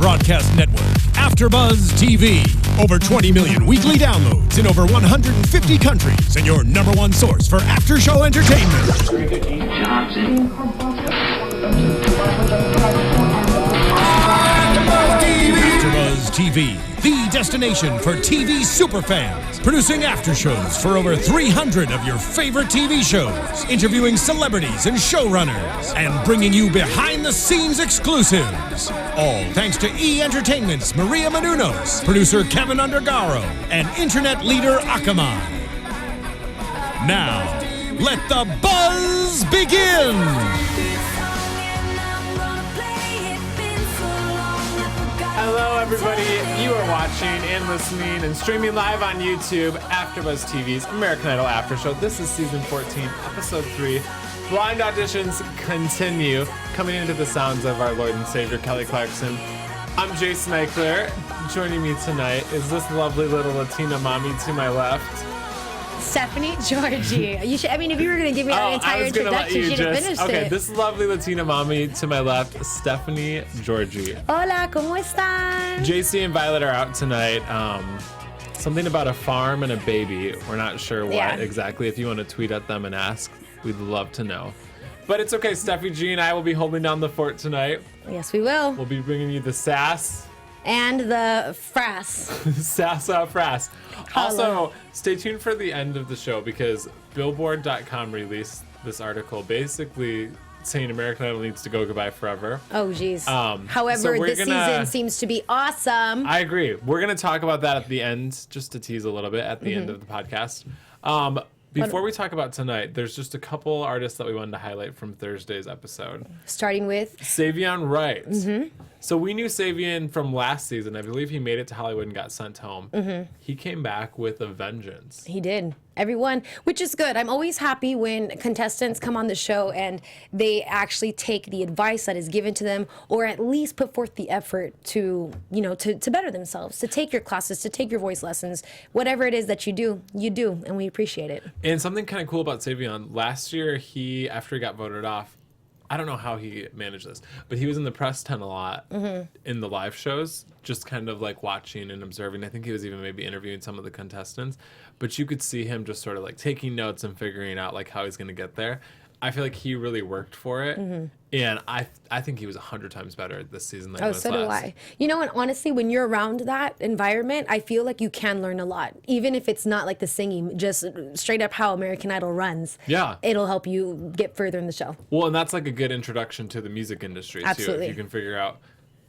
broadcast network, AFTERBUZZ TV. Over 20 million weekly downloads in over 150 countries, and your number one source for after-show entertainment. AFTERBUZZ TV, the destination for TV superfans. Producing aftershows for over 300 of your favorite TV shows. Interviewing celebrities and showrunners. And bringing you behind-the-scenes exclusives. All thanks to E! Entertainment's Maria Menounos, producer Kevin Undergaro, and internet leader Akamai. Now, let the buzz begin! Hello, everybody. You are watching and listening and streaming live on YouTube AfterBuzz TV's American Idol After Show. This is season 14, episode 3. Blind auditions continue, coming into the sounds of our Lord and Savior Kelly Clarkson. I'm Jason Ikeler. Joining me tonight is this lovely little Latina mommy to my left. Stephanie Giorgi. You should. I mean, if you were going to give me an entire introduction, you should have finished it. Okay, this lovely Latina mommy to my left, Stephanie Giorgi. Hola, ¿cómo están? JC and Violet are out tonight. Something about a farm and a baby. We're not sure what exactly. If you want to tweet at them and ask, we'd love to know. But it's okay. Steffi G and I will be holding down the fort tonight. Yes, we will. We'll be bringing you the sass. And the frass. Sass frass. Also, stay tuned for the end of the show because Billboard.com released this article basically saying American Idol needs to go goodbye forever. Oh, geez. However, this season seems to be awesome. I agree. We're going to talk about that at the end, just to tease a little bit at the end of the podcast. Before we talk about tonight, there's just a couple artists that we wanted to highlight from Thursday's episode. Starting with? Savion Wright. So we knew Savion from last season. I believe he made it to Hollywood and got sent home. He came back with a vengeance. He did. Everyone, which is good. I'm always happy when contestants come on the show and they actually take the advice that is given to them, or at least put forth the effort to, to better themselves, to take your classes, to take your voice lessons, whatever it is that you do, and we appreciate it. And something kind of cool about Savion, last year after he got voted off, I don't know how he managed this, but he was in the press tent a lot in the live shows, just kind of like watching and observing. I think he was even maybe interviewing some of the contestants, but you could see him just sort of like taking notes and figuring out like how he's going to get there. I feel like he really worked for it, and I think he was 100 times better this season than he was so last. do I. And honestly, when you're around that environment, I feel like you can learn a lot, even if it's not like the singing, just straight up how American Idol runs. Yeah, it'll help you get further in the show. Well, and that's like a good introduction to the music industry too. If you can figure out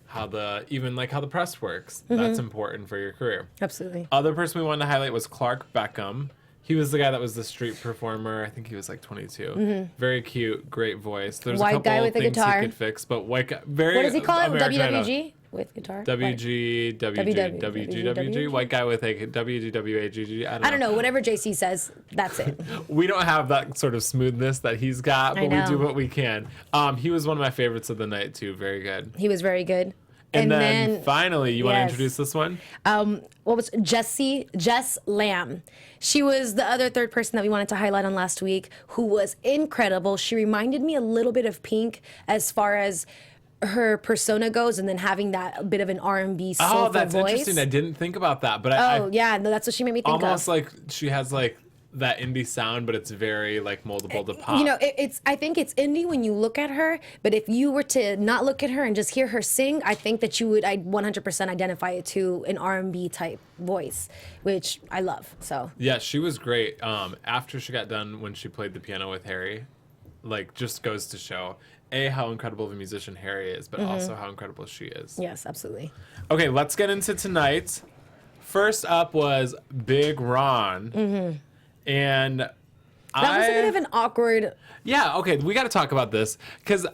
how the press works, that's important for your career. Absolutely. Other person we wanted to highlight was Clark Beckham. He was the guy that was the street performer. I think he was like 22. Very cute, great voice. There's a couple guy with things a guitar. he could fix, but white guy, very. What does he call it? American WWG with guitar. WG. White guy with a WGWAGG. I don't know. Whatever JC says, that's it. We don't have that sort of smoothness that he's got, but we do what we can. He was one of my favorites of the night too. Very good. He was very good. And then finally, you want to introduce this one? What was Jess Lamb? She was the other third person that we wanted to highlight on last week, who was incredible. She reminded me a little bit of Pink as far as her persona goes, and then having that bit of an R&B soulful voice. Oh, that's interesting. I didn't think about that, but that's what she made me think of. Almost like she has like that indie sound, but it's very like moldable to pop. I think it's indie when you look at her, but if you were to not look at her and just hear her sing, I think that you would 100% identify it to an R&B type voice, which I love. So yeah, she was great. After she got done when she played the piano with Harry, like just goes to show how incredible of a musician Harry is, but also how incredible she is. Yes, absolutely. Okay, let's get into tonight. First up was Big Ron. And that was a bit of an awkward. Yeah, okay, we got to talk about this because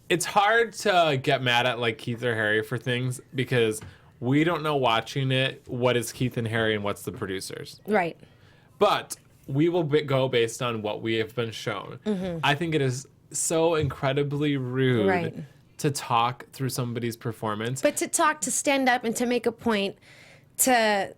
it's hard to get mad at like Keith or Harry for things because we don't know watching it what is Keith and Harry and what's the producers. Right. But we will go based on what we have been shown. I think it is so incredibly rude to talk through somebody's performance. But to stand up and to make a point to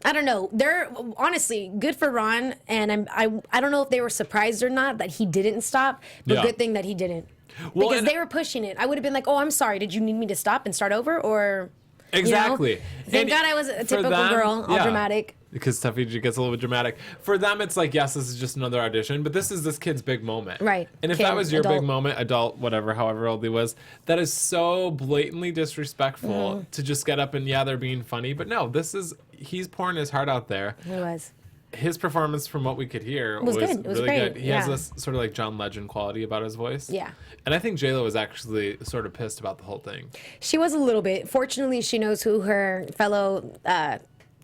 I don't know. They're honestly good for Ron, and I don't know if they were surprised or not that he didn't stop, but good thing that he didn't. Well, because and- they were pushing it. I would have been like, oh, I'm sorry. Did you need me to stop and start over? Or, Exactly. You know? Thank God I was a typical girl, all dramatic. Because Steffi gets a little bit dramatic. For them, it's like, yes, this is just another audition, but this is this kid's big moment. Right. And if Kid, that was your adult. big moment, adult, whatever, however old he was, that is so blatantly disrespectful to just get up and, yeah, they're being funny. But no, he's pouring his heart out there. It was. His performance, from what we could hear, was good. It was really great. good. He has this sort of like John Legend quality about his voice. Yeah. And I think J-Lo was actually sort of pissed about the whole thing. She was a little bit. Fortunately, she knows who her fellow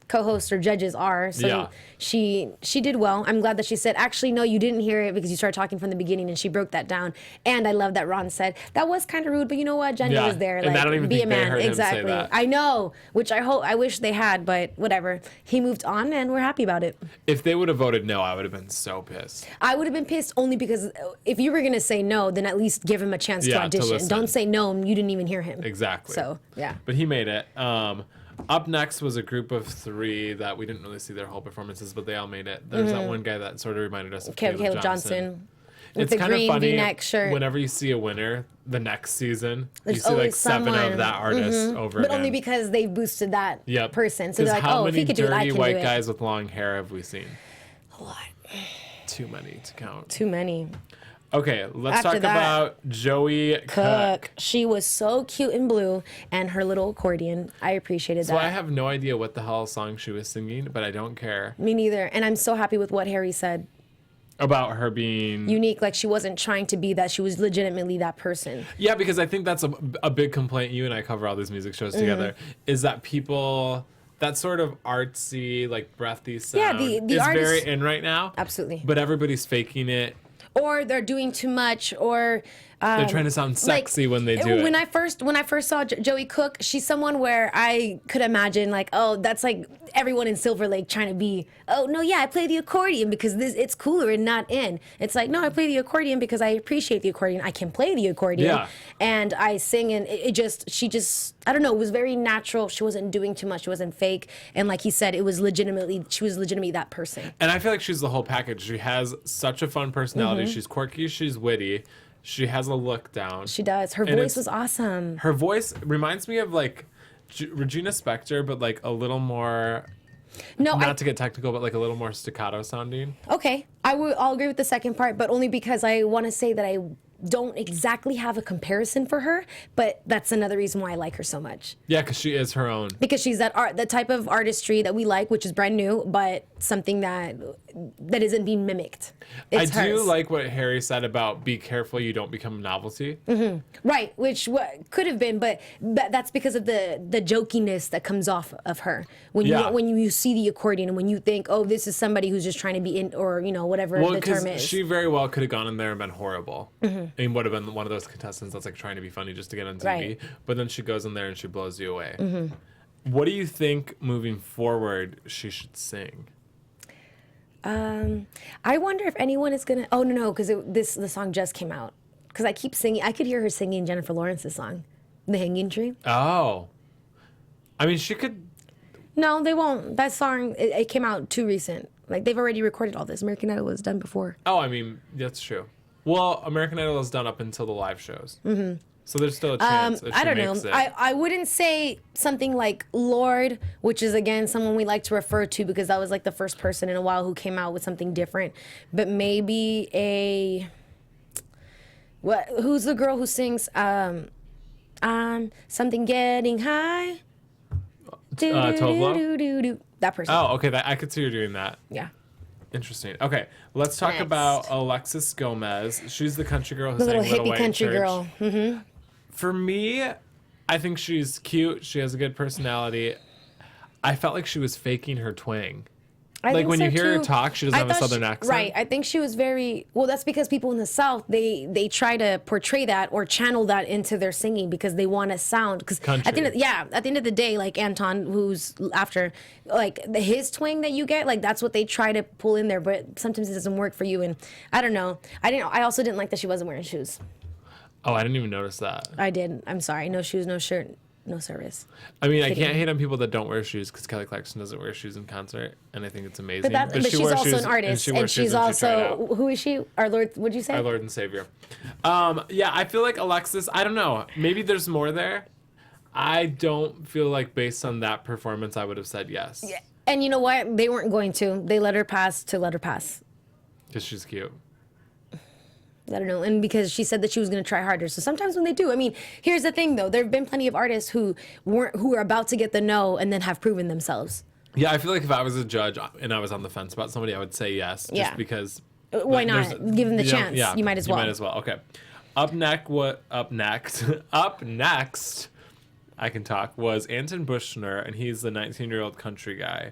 co-hosts or judges are. So Yeah. she did well. I'm glad that she said, actually, no, you didn't hear it because you started talking from the beginning, and she broke that down. And I love that Ron said, that was kind of rude, but you know what? Jenny Yeah. was there. And Like, I don't even be think a they man. heard him say Exactly. that. I know, which I wish they had, but whatever. He moved on, and we're happy about it. If they would have voted no, I would have been so pissed. I would have been pissed only because if you were going to say no, then at least give him a chance to Yeah, to audition. listen. Don't say no, and you didn't even hear him. Exactly. So, yeah. But he made it. Up next was a group of 3 that we didn't really see their whole performances, but they all made it. There's that one guy that sort of reminded us of Caleb Johnson. With It's the kind of green funny V-neck shirt. whenever you see a winner the next season, There's you see like always 7 someone. of that artist over But again. only because they boosted that Yep. person. So they're 'Cause like, how oh, if many he could do it, I dirty can white do it. guys with long hair have we seen? A lot. Too many to count. Too many. Okay, let's After talk that, about Joey Cook. She was so cute in blue, and her little accordion. I appreciated So that. I have no idea what the hell song she was singing, but I don't care Me neither. And I'm so happy with what Harry said. about her being Unique, like she wasn't trying to be that. She was legitimately that person. Yeah, because I think that's a big complaint. You and I cover all these music shows Mm-hmm. together. Is that people that sort of artsy, like breathy sound the is artist- very in right now. Absolutely. But everybody's faking it. Or they're doing too much, or They're trying to sound sexy when they do it. When I first saw Joey Cook, she's someone where I could imagine like, oh, that's like everyone in Silver Lake trying to be, oh no, yeah, I play the accordion because it's cooler and not in. It's like, no, I play the accordion because I appreciate the accordion. I can play the accordion, Yeah. and I sing, and she just I don't know, it was very natural. She wasn't doing too much. She wasn't fake, and like he said, she was legitimately that person. And I feel like she's the whole package. She has such a fun personality. Mm-hmm. She's quirky. She's witty. She has a look down. She does. Her And voice it's- was awesome. Her voice reminds me of like Regina Spektor, but like a little more. No, Not to get technical, but like a little more staccato sounding. Okay, I'll agree with the second part, but only because I want to say that I don't exactly have a comparison for her, but that's another reason why I like her so much. Yeah, because she is her own. Because she's the type of artistry that we like, which is brand new, but something that isn't being mimicked. It's I do hers. like what Harry said about be careful you don't become a novelty. Right, which could have been, but that's because of the jokiness that comes off of her when Yeah. you see the accordion and when you think, oh, this is somebody who's just trying to be in, or whatever Well, the term because is. she very well could have gone in there and been horrible. And would have been one of those contestants that's like trying to be funny just to get on TV. Right. But then she goes in there and she blows you away. What do you think moving forward she should sing? I wonder if anyone is gonna. Oh no, because the song just came out. Because I keep singing. I could hear her singing Jennifer Lawrence's song, "The Hanging Tree." Oh. I mean, she could. No, they won't. That song it came out too recent. Like they've already recorded all this. American Idol was done before. Oh, I mean, that's true. Well, American Idol is done up until the live shows. So there's still a chance if she I don't know. makes it. I wouldn't say something like Lord, which is again someone we like to refer to because that was like the first person in a while who came out with something different. But maybe who's the girl who sings something getting high? Tovlo? That person. Oh, okay. I could see her doing that. Yeah. Interesting. Okay, let's talk Next. about Alexis Gomez. She's the country girl who The sang little Little hippie White country Church. girl. Mm-hmm. For me, I think she's cute. She has a good personality. I felt like she was faking her twang. I Like think when so you hear her too. talk, she doesn't I have a thought southern accent. Right. I think she was very well. That's because people in the South they try to portray that or channel that into their singing because they want to sound because at the Country. end of the day, like Anton, who's after, like his twang that you get, like that's what they try to pull in there. But sometimes it doesn't work for you, and I don't know. I also didn't like that she wasn't wearing shoes. Oh, I didn't even notice that. I did. I'm sorry. No shoes, no shirt. no service. I mean, Kidding. I can't hate on people that don't wear shoes because Kelly Clarkson doesn't wear shoes in concert, and I think it's amazing. But she's wears also shoes, an artist, and she's also, who is she? Our Lord, what'd you say? Our Lord and Savior. Yeah, I feel like Alexis, I don't know, maybe there's more there. I don't feel like based on that performance, I would have said yes. Yeah. And you know what? They weren't going to. They let her pass to let her pass. Because she's cute. I don't know. And because she said that she was going to try harder. So sometimes when they do, I mean, here's the thing though. There have been plenty of artists who are about to get the no and then have proven themselves. Yeah, I feel like if I was a judge and I was on the fence about somebody, I would say yes. Just because. Why not? Give them the chance. Yeah, you might as well. You might as well. Okay. Up next, I can talk, was Anton Bushner, and he's the 19-year-old country guy.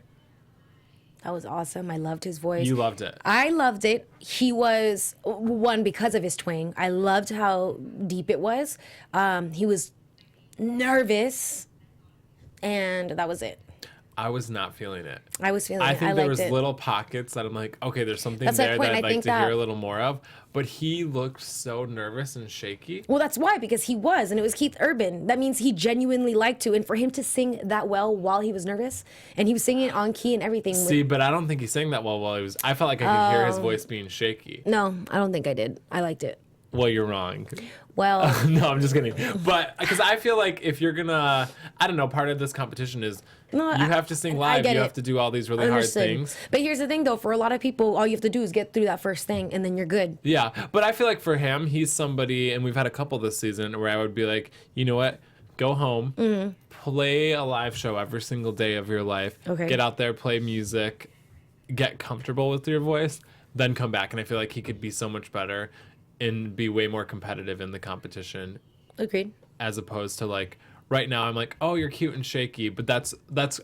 That was awesome. I loved his voice. You loved it. I loved it. He was, one, because of his twang. I loved how deep it was. He was nervous, and that was it. I was not feeling it. I was feeling it. I think there was it. little pockets that I'm like, okay, there's something That's there my point. that I'd I like think to hear a little more of. But he looked so nervous and shaky. Well, that's why, because he was, and it was Keith Urban. That means he genuinely liked to, and for him to sing that well while he was nervous, and he was singing on key and everything. See, but I don't think he sang that well while he was. I felt like I could hear his voice being shaky. No, I don't think I did. I liked it. Well, you're wrong. Well, no, I'm just kidding. But because I feel like if you're gonna, I don't know, part of this competition is you have to sing live. You have to do all these really hard things. But here's the thing, though. For a lot of people, all you have to do is get through that first thing, and then you're good. Yeah, but I feel like for him, he's somebody, and we've had a couple this season where I would be like, you know what? Go home, play a live show every single day of your life. Okay. Get out there, play music, get comfortable with your voice, then come back. And I feel like he could be so much better and be way more competitive in the competition. Agreed. As opposed to like right now, I'm like, oh, you're cute and shaky, but that's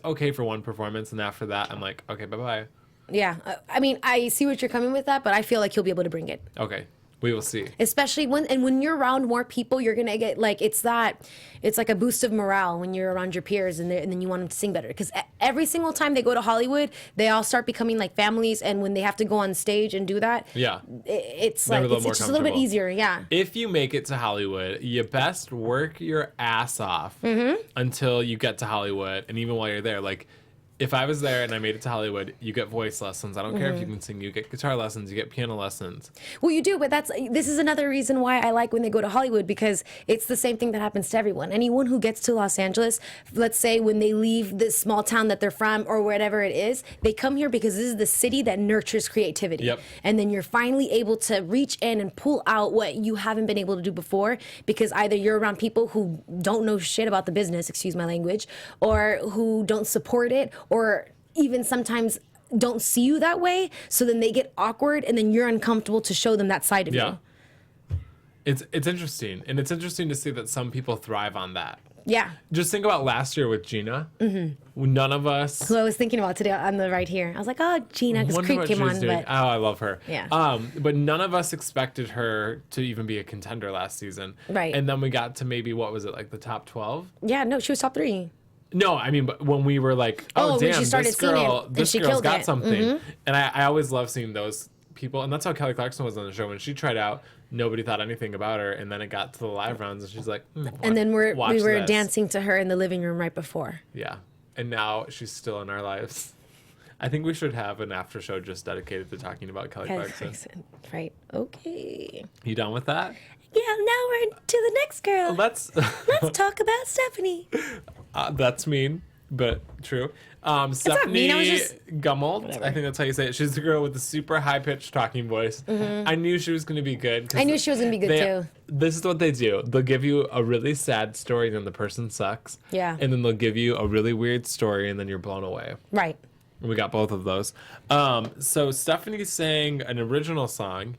okay for one performance, and after that, I'm like, okay, bye bye. Yeah, I mean, I see what you're coming with that, but I feel like he'll be able to bring it. Okay. We will see. Especially when you're around more people, you're gonna get like it's like a boost of morale when you're around your peers and then you want them to sing better. Because every single time they go to Hollywood, they all start becoming like families, and when they have to go on stage and do that, it's like it's just a little bit easier. Yeah. If you make it to Hollywood, you best work your ass off until you get to Hollywood, and even while you're there, like. If I was there and I made it to Hollywood, you get voice lessons. I don't care if you can sing. You get guitar lessons. You get piano lessons. Well, you do, but this is another reason why I like when they go to Hollywood, because it's the same thing that happens to everyone. Anyone who gets to Los Angeles, let's say when they leave this small town that they're from or whatever it is, they come here because this is the city that nurtures creativity. Yep. And then you're finally able to reach in and pull out what you haven't been able to do before, because either you're around people who don't know shit about the business, excuse my language, or who don't support it, or even sometimes don't see you that way, so then they get awkward, and then you're uncomfortable to show them that side of you. It's interesting, and it's interesting to see that some people thrive on that. Yeah. Just think about last year with Gina. None of us. Who I was thinking about today on the right here. I was like, oh, Gina, because Creep came on. But oh, I love her. Yeah. But none of us expected her to even be a contender last season. Right. And then we got to maybe, what was it, like the top 12? Yeah, no, she was top 3. No, I mean, but when we were like, oh when damn, she started this girl's got it. something. And I always love seeing those people. And that's how Kelly Clarkson was on the show. When she tried out, nobody thought anything about her. And then it got to the live rounds, and she's like, and then we were this. dancing to her in the living room right before. Yeah. And now she's still in our lives. I think we should have an after show just dedicated to talking about Kelly Clarkson. Right. Okay. You done with that? Yeah, now we're to the next girl. Let's talk about Stephanie. That's mean, but true. Stephanie not mean, I was just... Gummelt, Whatever. I think that's how you say it. She's the girl with the super high-pitched talking voice. I knew she was going to be good. I knew she was going to be good, too. This is what they do. They'll give you a really sad story, and then the person sucks. Yeah. And then they'll give you a really weird story, and then you're blown away. Right. We got both of those. So Stephanie sang an original song,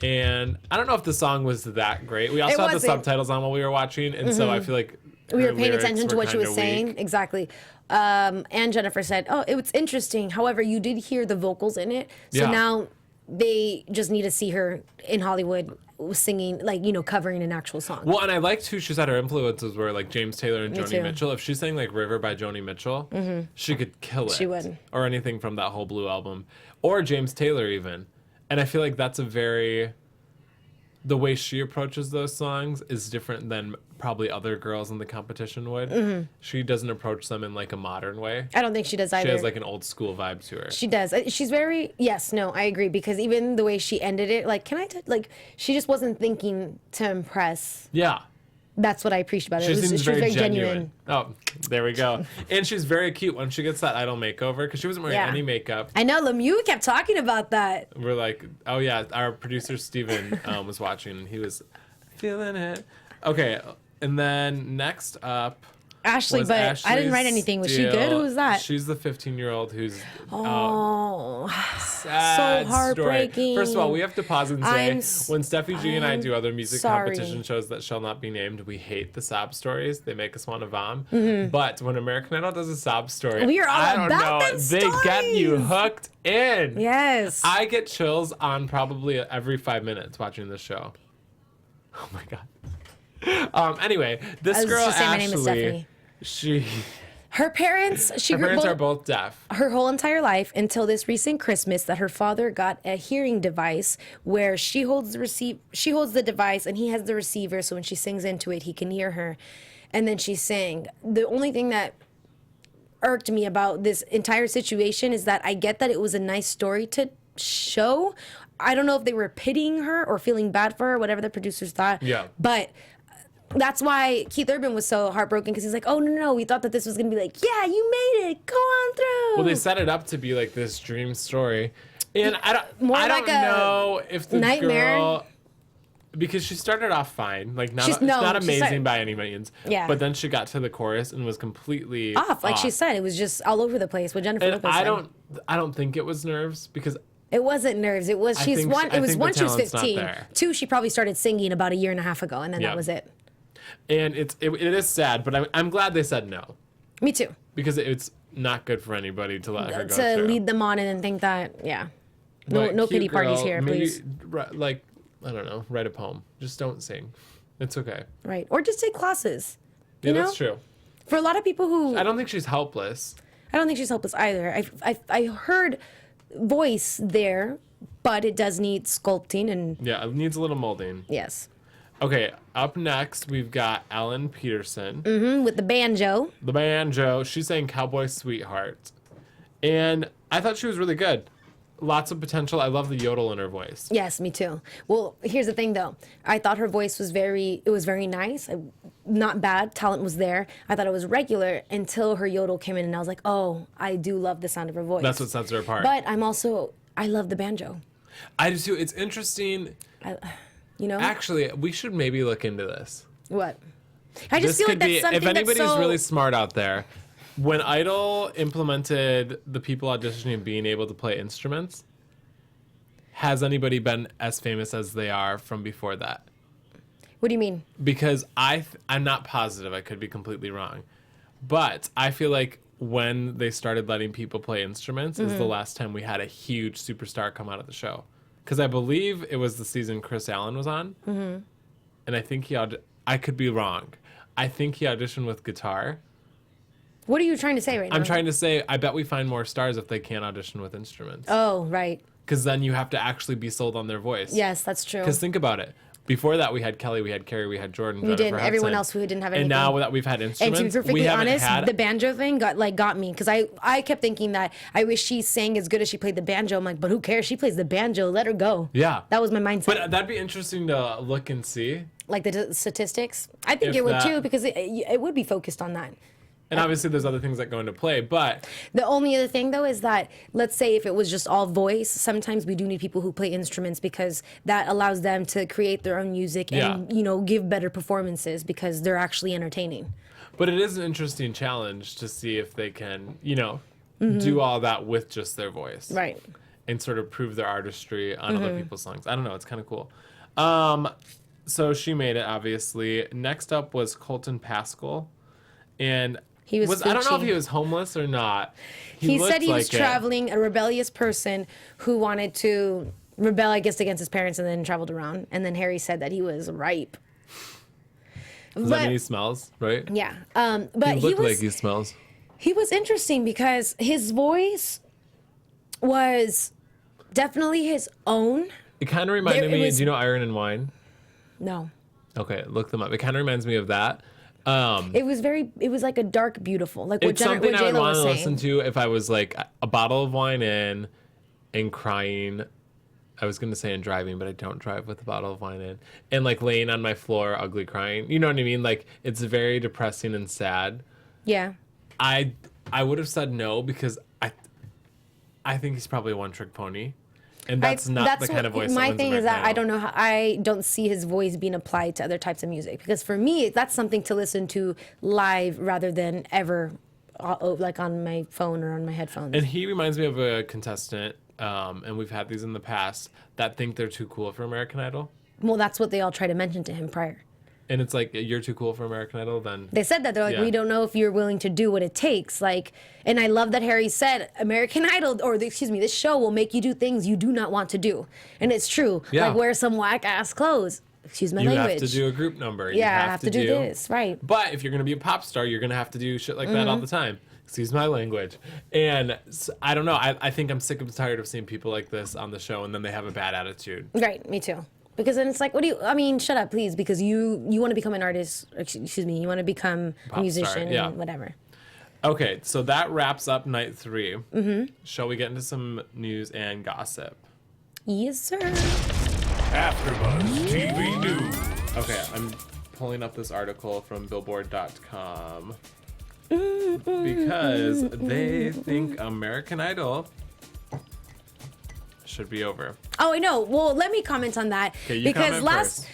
and I don't know if the song was that great. We also had the subtitles on while we were watching, and so I feel like we were paying attention to what she was saying. Weak. Exactly. And Jennifer said, oh, it was interesting. However, you did hear the vocals in it. So now they just need to see her in Hollywood singing, like, covering an actual song. Well, and I liked who she said her influences were, like James Taylor and Joni too. Mitchell. If she sang like River by Joni Mitchell, she could kill it. She would. Or anything from that whole Blue album. Or James Taylor even. And I feel like that's the way she approaches those songs is different than probably other girls in the competition would. She doesn't approach them in like a modern way. I don't think she does either. She has like an old school vibe to her. She does. She's very, yes, no, I agree, because even the way she ended it, like, like, she just wasn't thinking to impress. Yeah. That's what I appreciate about it. She seems she was very genuine. Oh, there we go. And she's very cute when she gets that Idol makeover, because she wasn't wearing any makeup. I know, Lemieux kept talking about that. We're like, oh yeah, our producer Steven was watching, and he was feeling it. Okay, and then next up, Ashley, but Ashley I didn't write anything. Was she good? Who was that? She's the 15-year-old who's so heartbreaking. Story. First of all, we have to pause and say, when Steffi G and I do other music competition shows that shall not be named, we hate the sob stories. They make us want to vom. But when American Idol does a sob story, we are all about them they get you hooked in. Yes. I get chills on probably every 5 minutes watching this show. Oh my god. Anyway, this girl Ashley, my name is Stephanie. Her parents are both deaf. Her whole entire life until this recent Christmas that her father got a hearing device where she holds the device and he has the receiver, so when she sings into it, he can hear her. And then she sang. The only thing that irked me about this entire situation is that I get that it was a nice story to show. I don't know if they were pitying her or feeling bad for her, whatever the producers thought. Yeah. But that's why Keith Urban was so heartbroken, because he's like, oh, no, we thought that this was going to be like, yeah, you made it. Go on through. Well, they set it up to be like this dream story. And I don't know if the nightmare girl, because she started off fine. Like, she's not amazing by any means. Yeah. But then she got to the chorus and was completely off. Like she said, it was just all over the place. What Jennifer Lopez said. I don't think it was nerves, because it wasn't nerves. It was it was one, she was 15. Two, she probably started singing about a year and a half ago, and then that was it. And it is sad, but I'm glad they said no. Me too. Because it's not good for anybody to let her go to through. lead them on and then think that, no pity parties here, please. Like, I don't know, write a poem. Just don't sing. It's okay. Right. Or just take classes. Yeah, that's true. For a lot of people who... I don't think she's helpless. I don't think she's helpless either. I heard voice there, but it does need sculpting and... Yeah, it needs a little molding. Yes. Okay, up next, we've got Ellen Peterson. With the banjo. The banjo. She's saying Cowboy Sweetheart. And I thought she was really good. Lots of potential. I love the yodel in her voice. Yes, me too. Well, here's the thing, though. I thought her voice was very nice. Not bad. Talent was there. I thought it was regular until her yodel came in, and I was like, oh, I do love the sound of her voice. That's what sets her apart. But I love the banjo. I do too. It's interesting. Actually, we should maybe look into this. What? I just feel like that's something if anybody's really smart out there, when Idol implemented the people auditioning being able to play instruments, has anybody been as famous as they are from before that? What do you mean? Because I'm not positive. I could be completely wrong. But I feel like when they started letting people play instruments is the last time we had a huge superstar come out of the show. Because I believe it was the season Chris Allen was on. And I think I could be wrong. I think he auditioned with guitar. What are you trying to say right now? I'm trying to say, I bet we find more stars if they can't audition with instruments. Oh, right. Because then you have to actually be sold on their voice. Yes, that's true. Because think about it. Before that, we had Kelly, we had Carrie, we had Jordan. We did. Everyone else who didn't have anything. And now that we've had instruments, and to be perfectly honest, the banjo thing got me, because I kept thinking that I wish she sang as good as she played the banjo. I'm like, but who cares? She plays the banjo. Let her go. Yeah. That was my mindset. But that'd be interesting to look and see. Like the statistics? I think it would too, because it would be focused on that. And obviously there's other things that go into play, but... The only other thing, though, is that, let's say if it was just all voice, sometimes we do need people who play instruments, because that allows them to create their own music and, give better performances, because they're actually entertaining. But it is an interesting challenge to see if they can, do all that with just their voice. Right. And sort of prove their artistry on other people's songs. I don't know, it's kind of cool. So she made it, obviously. Next up was Colton Pascal. And... I don't know if he was homeless or not. He said he was traveling, a rebellious person who wanted to rebel, I guess, against his parents, and then traveled around. And then Harry said that he was ripe. Does that mean he smells, right? Yeah. But he looked like he smells. He was interesting because his voice was definitely his own. It kind of reminded me, do you know Iron and Wine? No. Okay, look them up. It kind of reminds me of that. It was like a dark, beautiful, like It's something I would J-Lo want was to saying. listen to if I was like a bottle of wine in and crying. I was going to say and driving, but I don't drive with a bottle of wine in. And like laying on my floor, ugly crying. You know what I mean? Like it's very depressing and sad. Yeah. I would have said no because I think he's probably a one-trick pony. And that's not the kind of voice my that thing wins is that American I Idol. don't know how I don't see his voice being applied to other types of music because for me that's something to listen to live rather than ever like on my phone or on my headphones. And he reminds me of a contestant, and we've had these in the past, that think they're too cool for American Idol. Well, that's what they all try to mention to him prior. And it's like, you're too cool for American Idol, then... They said that. They're like, Yeah. we don't know if you're willing to do what it takes. Like, and I love that Harry said, American Idol, or excuse me, this show will make you do things you do not want to do. And it's true. Yeah. Like, wear some whack-ass clothes. Excuse my You language. have to do a group number. You Yeah, I have to do this, right. But if you're going to be a pop star, you're going to have to do shit like that all the time. Excuse my language. And I don't know. I think I'm sick and tired of seeing people like this on the show, and then they have a bad attitude. Right, me too. Because then it's like, shut up, please, because you want to become an artist, excuse me, you want to become Pop a musician star, yeah. and whatever. Okay, so that wraps up night 3. Mm-hmm. Shall we get into some news and gossip? Yes, sir. AfterBuzz TV News. Okay, I'm pulling up this article from Billboard.com because they think American Idol should be over. Oh, I know. Well, let me comment on that. Okay, you because comment last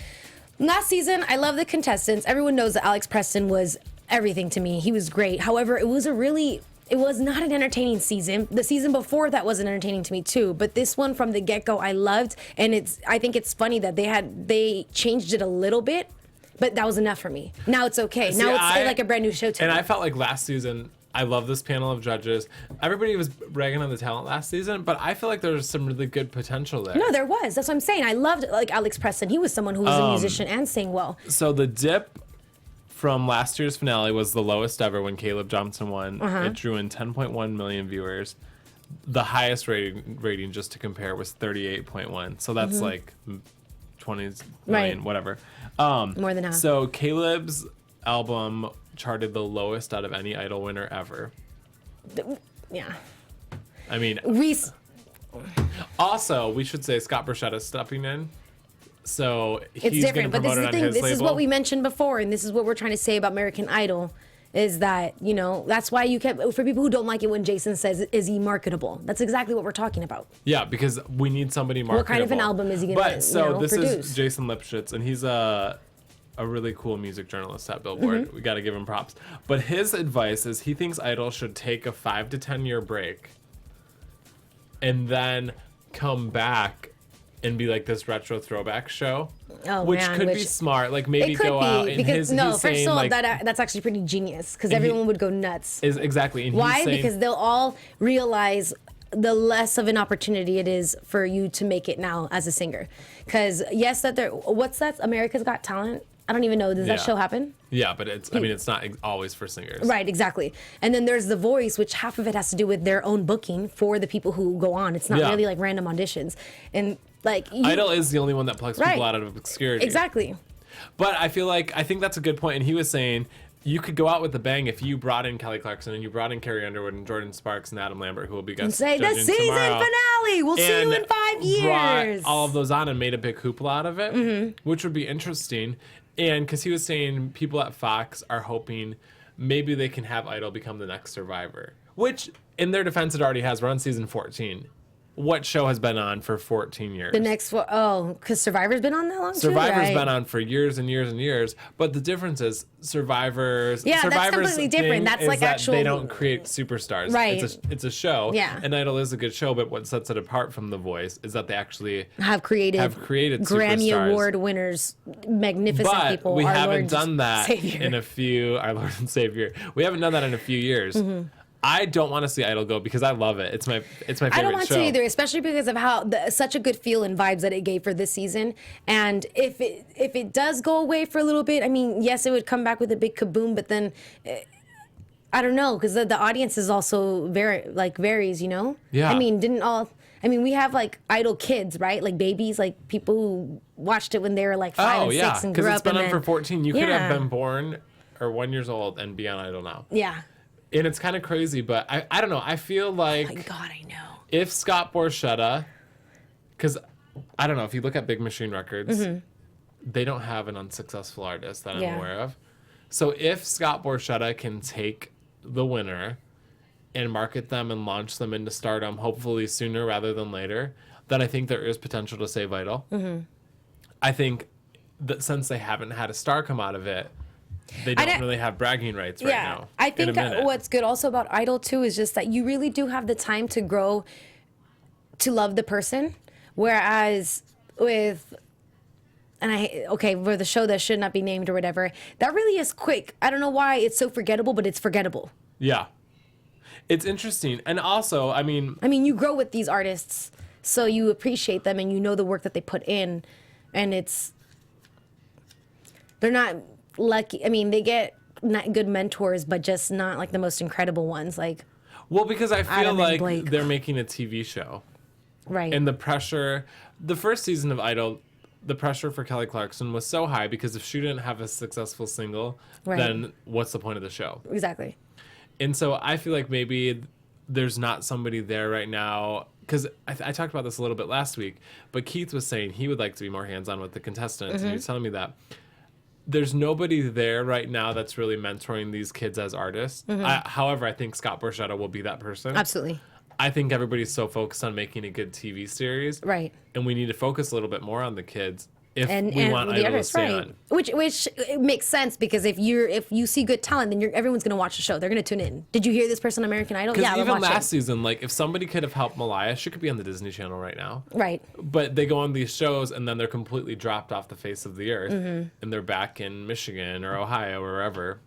first. season, I love the contestants. Everyone knows that Alex Preston was everything to me. He was great. However, it was not an entertaining season. The season before that wasn't entertaining to me too. But this one from the get-go, I loved. And I think it's funny that they changed it a little bit, but that was enough for me. Now it's okay. See, now it's like a brand new show to And me. I felt like last season, I love this panel of judges. Everybody was bragging on the talent last season, but I feel like there was some really good potential there. No, there was. That's what I'm saying. I loved like Alex Preston. He was someone who was a musician and sang well. So the dip from last year's finale was the lowest ever when Caleb Johnson won. It drew in 10.1 million viewers. The highest rating, just to compare, was 38.1. So that's like 20 million, Right. whatever. More than half. So Caleb's album charted the lowest out of any Idol winner ever. Yeah. I mean, also, we should say Scott Borchetta is stepping in. So It's he's going to different, but this promote is it the on thing. his This label. is what we mentioned before, and this is what we're trying to say about American Idol, is that that's why you kept for people who don't like it when Jason says, "Is he marketable?" That's exactly what we're talking about. Yeah, because we need somebody marketable. What kind of an album is he gonna, But so this produce? is Jason Lipschitz, and he's a really cool music journalist at Billboard. Mm-hmm. We got to give him props. But his advice is he thinks Idol should take a 5 to 10 year break and then come back and be like this retro throwback show. Oh, which man, could be which- smart. Like maybe It could go out be and because he's first saying, of all, like, that's actually pretty genius because he- everyone would go nuts. is exactly. And Why? he's saying, Because they'll all realize the less of an opportunity it is for you to make it now as a singer. Because yes, what's that? America's Got Talent. I don't even know. Does that Yeah. show happen? yeah, but it's not always for singers. Right, exactly. And then there's The Voice, which half of it has to do with their own booking for the people who go on. It's not Yeah. really like random auditions. And like Idol is the only one that plucks Right. people out of obscurity. exactly. But I think that's a good point. And he was saying you could go out with a bang if you brought in Kelly Clarkson and you brought in Carrie Underwood and Jordan Sparks and Adam Lambert, who will be guest And say the judging season tomorrow, finale. We'll see you and in 5 brought years. all of those on and made a big hoopla out of it, Mm-hmm. which would be interesting. And because he was saying people at Fox are hoping maybe they can have Idol become the next Survivor, which in their defense it already has. We're on season 14. What show has been on for 14 years? The next one, because Survivor's been on that long Survivor's too, right? been on for years and years and years, but the difference is Survivor's. Yeah, that's Survivor's completely different. thing That's is like that actual- They don't create superstars. Right. It's a show. Yeah. And Idol is a good show, but what sets it apart from The Voice is that they actually have created Grammy superstars. Award winners, magnificent But people. we our haven't Lord done that Savior. in a few. Our Lord and Savior. We haven't done that in a few years. Mm-hmm. I don't want to see Idol go because I love it. It's my favorite I don't want show. to either, especially because of how such a good feel and vibes that it gave for this season. And if it does go away for a little bit, I mean, yes, it would come back with a big kaboom, but then I don't know because the audience is also varies, you know. Yeah. I mean, didn't all I mean, we have like idol kids, right? Like babies, like people who watched it when they were like 5 and 6 and grew because up. it's been and on for then, 14. You could have been born or 1 year old and be on Idol now. Yeah. And it's kind of crazy, but I don't know. I feel like Oh my God, I know. if Scott Borchetta, because I don't know, if you look at Big Machine Records, they don't have an unsuccessful artist that I'm aware of. So if Scott Borchetta can take the winner and market them and launch them into stardom, hopefully sooner rather than later, then I think there is potential to save Idol. I think that since they haven't had a star come out of it, they don't really have bragging rights right now. I think what's good also about Idol too is just that you really do have the time to grow to love the person, whereas with for the show that should not be named or whatever, that really is quick. I don't know why it's so forgettable, but it's forgettable. Yeah. It's interesting. And also, I mean, you grow with these artists, so you appreciate them and you know the work that they put in, and they're not lucky. I mean, they get not good mentors, but just not like the most incredible ones. Like, well, because I feel Adam and like Blake. they're making a TV show. right. And the pressure, the first season of Idol, the pressure for Kelly Clarkson was so high because if she didn't have a successful single, Right. then what's the point of the show? Exactly. And so I feel like maybe there's not somebody there right now. Because I talked about this a little bit last week, but Keith was saying he would like to be more hands-on with the contestants, and he was telling me that there's nobody there right now that's really mentoring these kids as artists. However, I think Scott Borchetta will be that person. Absolutely. I think everybody's so focused on making a good TV series. Right. And we need to focus a little bit more on the kids if And we want the Idol to artists, stay right? on. Which it makes sense because if you see good talent, then everyone's gonna watch the show. They're gonna tune in. Did you hear this person on American Idol? Because Yeah, they'll even watch last it. season, like if somebody could have helped Malaya, she could be on the Disney Channel right now. Right. But they go on these shows and then they're completely dropped off the face of the earth, Mm-hmm. and they're back in Michigan or Ohio or wherever.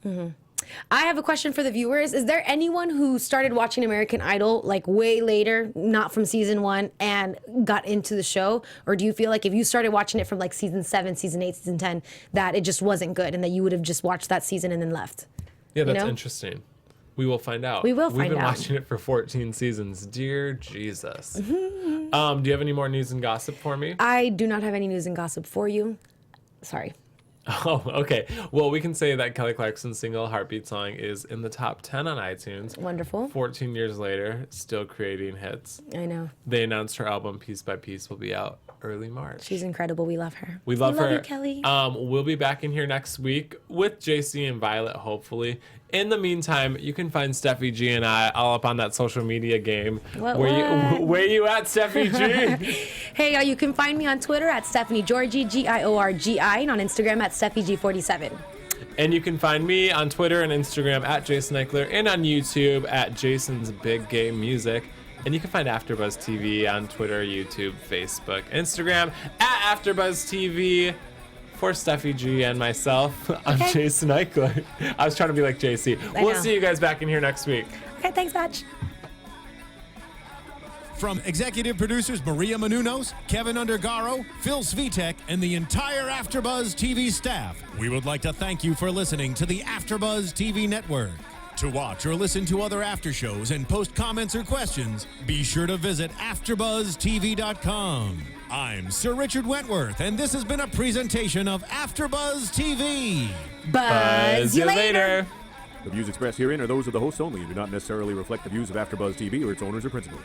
I have a question for the viewers. Is there anyone who started watching American Idol like way later, not from season 1, and got into the show? Or do you feel like if you started watching it from like season 7, season 8, season 10, that it just wasn't good and that you would have just watched that season and then left? Yeah, that's know? interesting. We will find out. We will We've find been out. watching it for 14 seasons. Dear Jesus. Do you have any more news and gossip for me? I do not have any news and gossip for you. Sorry. Oh, okay. Well, we can say that Kelly Clarkson's single Heartbeat Song is in the top 10 on iTunes. Wonderful. 14 years later, still creating hits. I know. They announced her album Piece by Piece will be out early March. She's incredible. We love her. We love her. You, Kelly. We'll be back in here next week with JC and Violet, hopefully. In the meantime, you can find Steffi G and I all up on that social media game. Where you at, Steffi G? Hey, you can find me on Twitter at Stephanie Giorgi, Giorgi, and on Instagram at SteffiG47. And you can find me on Twitter and Instagram at Jason Ikeler and on YouTube at Jason's Big Game Music. And you can find AfterBuzz TV on Twitter, YouTube, Facebook, Instagram at AfterBuzz TV. For Steffi G and myself, I'm Jason Ikeler. I was trying to be like JC. We'll see you guys back in here next week. Okay, thanks, Batch. From executive producers Maria Menounos, Kevin Undergaro, Phil Svitek, and the entire AfterBuzz TV staff, we would like to thank you for listening to the AfterBuzz TV network. To watch or listen to other after shows and post comments or questions, be sure to visit AfterBuzzTV.com. I'm Sir Richard Wentworth, and this has been a presentation of AfterBuzz TV. Buzz you later. The views expressed herein are those of the hosts only and do not necessarily reflect the views of AfterBuzz TV or its owners or principals.